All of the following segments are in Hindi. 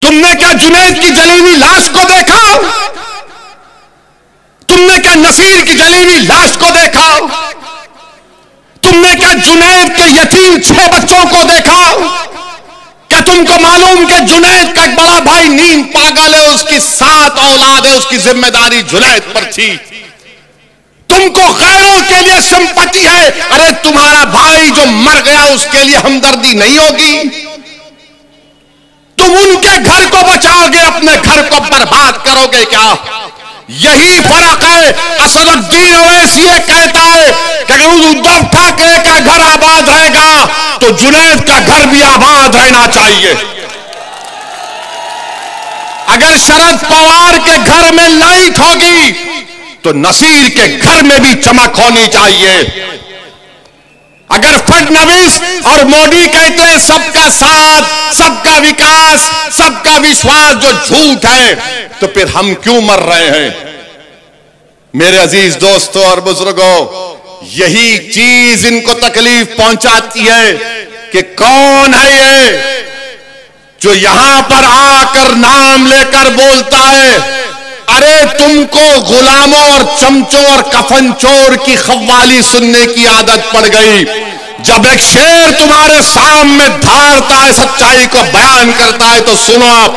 तुमने क्या जुनैद की जली हुई लाश को देखा? तुमने क्या नसीर की जली हुई लाश को देखा? तुमने क्या जुनैद के यतीम 6 बच्चों को देखा? क्या तुमको मालूम कि जुनैद का एक बड़ा भाई नीम पागल है, उसकी 7 औलाद है, उसकी जिम्मेदारी जुनैद पर थी। तुमको गैरों के लिए संपत्ति है, अरे तुम्हारा भाई जो मर गया उसके लिए हमदर्दी नहीं होगी? तुम उनके घर को बचाओगे, अपने घर को बर्बाद करोगे क्या? यही फर्क है। असदुद्दीन ओवैसी ये कहता है कि अगर उद्धव ठाकरे का घर आबाद रहेगा तो जुनैद का घर भी आबाद रहना चाहिए। अगर शरद पवार के घर में लाइट होगी तो नसीर के घर में भी चमक होनी चाहिए। अगर फडणवीस और मोदी कहते हैं सबका साथ, सबका विकास, सबका विश्वास, जो झूठ है, तो फिर हम क्यों मर रहे हैं? मेरे अजीज दोस्तों और बुजुर्गों, यही चीज इनको तकलीफ पहुंचाती है कि कौन है ये जो यहां पर आकर नाम लेकर बोलता है, अरे तुमको गुलामों और चमचों और कफन चोर की खव्वाली सुनने की आदत पड़ गई। जब एक शेर तुम्हारे सामने धारता है, सच्चाई को बयान करता है, तो सुनो आप।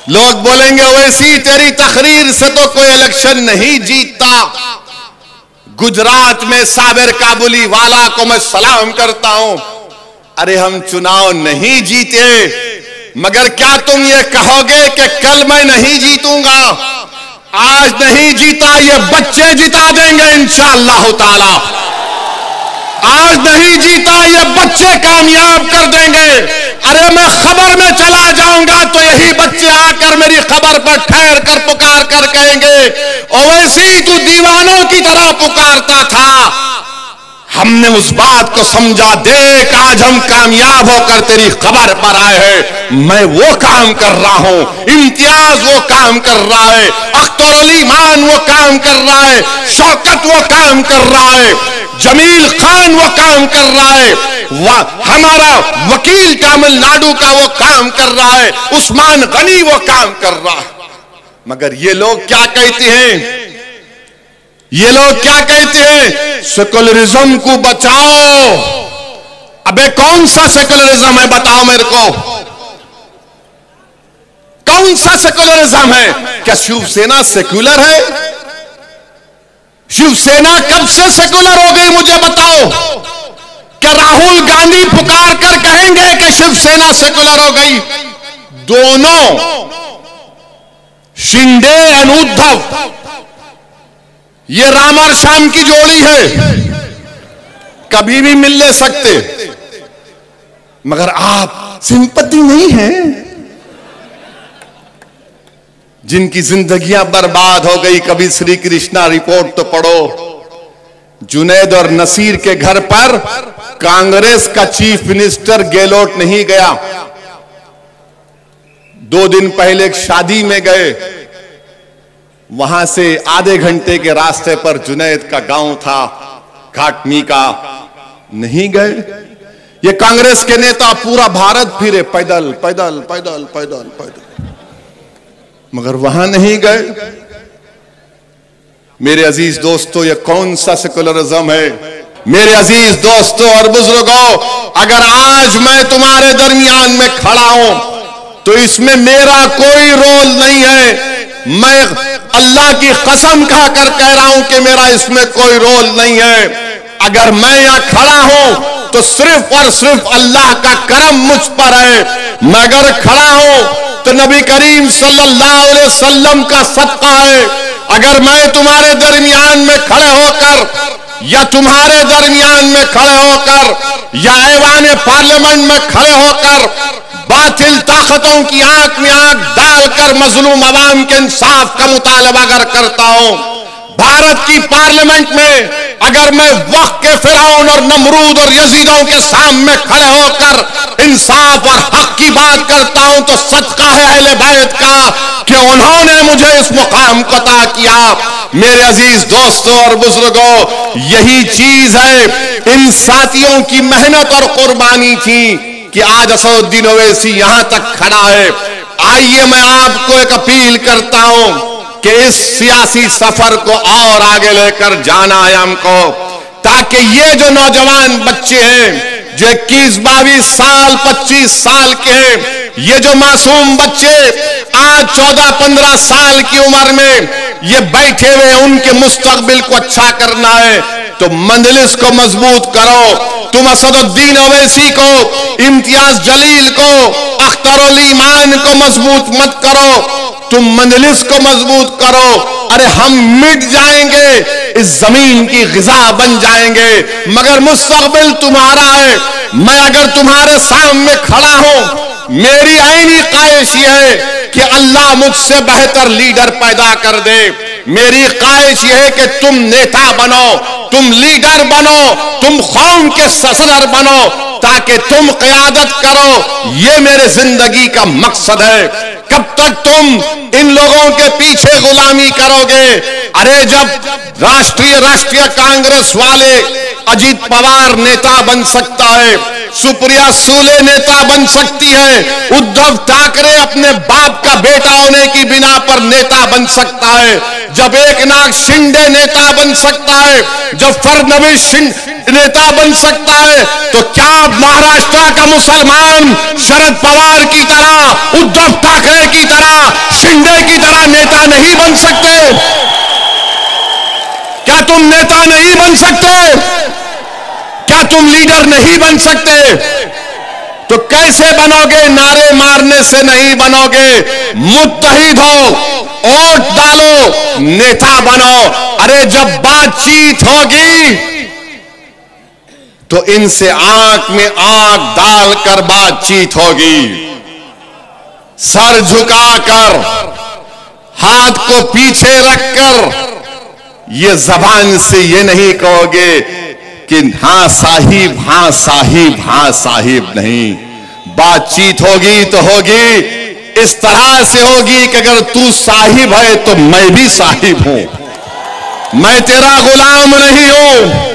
लोग बोलेंगे ओवैसी तेरी तकरीर से तो कोई इलेक्शन नहीं जीतता। गुजरात में साबिर काबुली वाला को मैं सलाम करता हूं। अरे हम चुनाव नहीं जीते, मगर क्या तुम ये कहोगे कि कल मैं नहीं जीतूंगा? आज नहीं जीता, ये बच्चे जिता देंगे इंशाअल्लाह ताला। आज नहीं जीता, ये बच्चे कामयाब कर देंगे। अरे मैं खबर में चला जाऊंगा तो यही बच्चे आकर मेरी खबर पर ठहर कर पुकार कर कहेंगे, ओवैसी तू दीवानों की तरह पुकारता था। हमने उस बात को समझा, देख आज हम कामयाब होकर तेरी खबर पर आए हैं। मैं वो काम कर रहा हूं, इम्तियाज वो काम कर रहा है, अख्तर अली मान वो काम कर रहा है, शौकत वो काम कर रहा है, जमील खान वो काम कर रहा है, हमारा वकील तमिलनाडु का वो काम कर रहा है, उस्मान गनी वो काम कर रहा है। मगर ये लोग क्या कहते हैं? ये लोग क्या कहते हैं? सेकुलरिज्म को बचाओ। अबे कौन सा सेकुलरिज्म है बताओ मेरे को, कौन सा सेकुलरिज्म है? क्या शिवसेना सेकुलर है? शिवसेना कब से सेकुलर हो गई मुझे बताओ? क्या राहुल गांधी पुकार कर कहेंगे कि शिवसेना सेकुलर हो गई? दोनों शिंदे एंड उद्धव, ये राम और श्याम की जोड़ी है, कभी भी मिल ले सकते। मगर आप सिंपैथी नहीं है। जिनकी जिंदगियां बर्बाद हो गई, कभी श्री कृष्णा रिपोर्ट तो पढ़ो। जुनैद और नसीर के घर पर कांग्रेस का चीफ मिनिस्टर गहलोत नहीं गया। 2 दिन पहले एक शादी में गए, वहां से आधे घंटे के रास्ते पर जुनैद का गांव था, घाटमी का, नहीं गए। ये कांग्रेस के नेता पूरा भारत फिरे, पैदल पैदल पैदल पैदल पैदल, मगर वहां नहीं गए। मेरे अजीज दोस्तों, ये कौन सा सेकुलरिज्म है? मेरे अजीज दोस्तों और बुजुर्गों, अगर आज मैं तुम्हारे दरमियान में खड़ा हूं तो इसमें मेरा कोई रोल नहीं है। मैं अल्लाह की कसम खाकर कह रहा हूं कि मेरा इसमें कोई रोल नहीं है। अगर मैं यहां खड़ा हूं तो सिर्फ और सिर्फ अल्लाह का करम मुझ पर है। मैं अगर खड़ा हूं तो नबी करीम सल्लल्लाहु अलैहि वसल्लम का सदका है। अगर मैं तुम्हारे दरमियान में खड़े होकर या तुम्हारे दरमियान में खड़े होकर या ऐवान पार्लियामेंट में खड़े होकर बातिल ताकतों की आंख में आंख डालकर मजलूम अवाम के इंसाफ का मुतालबा अगर करता हूं, भारत की पार्लियामेंट में अगर मैं वक्त के फिरौन और नमरूद और यजीदों के सामने खड़े होकर इंसाफ और हक की बात करता हूं, तो सदका है अहले बैत का कि उन्होंने मुझे इस मुकाम को अता किया। मेरे अजीज दोस्तों और बुजुर्गों, यही चीज है, इन साथियों की मेहनत और कुर्बानी थी कि आज असदुद्दीन ओवैसी यहां तक खड़ा है। आइए मैं आपको एक अपील करता हूं कि इस सियासी सफर को और आगे लेकर जाना है हमको, ताकि ये जो नौजवान बच्चे हैं जो 21-22 साल 25 साल के हैं, ये जो मासूम बच्चे आज 14-15 साल की उम्र में ये बैठे हुए, उनके मुस्तकबिल को अच्छा करना है तो मंजलिस को मजबूत करो। तुम असदुद्दीन ओवैसी को, इम्तियाज जलील को, अख्तरुल ईमान को मजबूत मत करो, तुम मंजलिस को मजबूत करो। अरे हम मिट जाएंगे, इस जमीन की गिजा बन जाएंगे, मगर मुस्तकबिल तुम्हारा है। मैं अगर तुम्हारे सामने खड़ा हूं, मेरी आईनी ख्वाहिश यह है कि अल्लाह मुझसे बेहतर लीडर पैदा कर दे। मेरी ख्वाहिश यह है कि तुम नेता बनो, तुम लीडर बनो, तुम कौम के सदर बनो, ताकि तुम क़यादत करो। ये मेरे जिंदगी का मकसद है। कब तक तुम इन लोगों के पीछे गुलामी करोगे? अरे जब राष्ट्रीय कांग्रेस वाले अजीत पवार नेता बन सकता है, सुप्रिया सूले नेता बन सकती है, उद्धव ठाकरे अपने बाप का बेटा होने की बिना पर नेता बन सकता है, जब एकनाथ शिंदे नेता बन सकता है, जब फडणवीस नेता बन सकता है, तो क्या महाराष्ट्र का मुसलमान शरद पवार की तरह, उद्धव ठाकरे की तरह, शिंदे की तरह नेता नहीं बन सकते? क्या तुम नेता नहीं बन सकते? क्या तुम लीडर नहीं बन सकते? तो कैसे बनोगे? नारे मारने से नहीं बनोगे। मुत्तहिद हो, वोट डालो, नेता बनो। अरे जब बातचीत होगी तो इनसे आंख में आंख डालकर बातचीत होगी, सर झुकाकर, हाथ को पीछे रखकर। ये जबान से ये नहीं कहोगे कि हाँ साहिब, हाँ साहिब, हाँ साहिब, नहीं। बातचीत होगी तो होगी, इस तरह से होगी कि अगर तू साहिब है तो मैं भी साहिब हूं, मैं तेरा गुलाम नहीं हूं।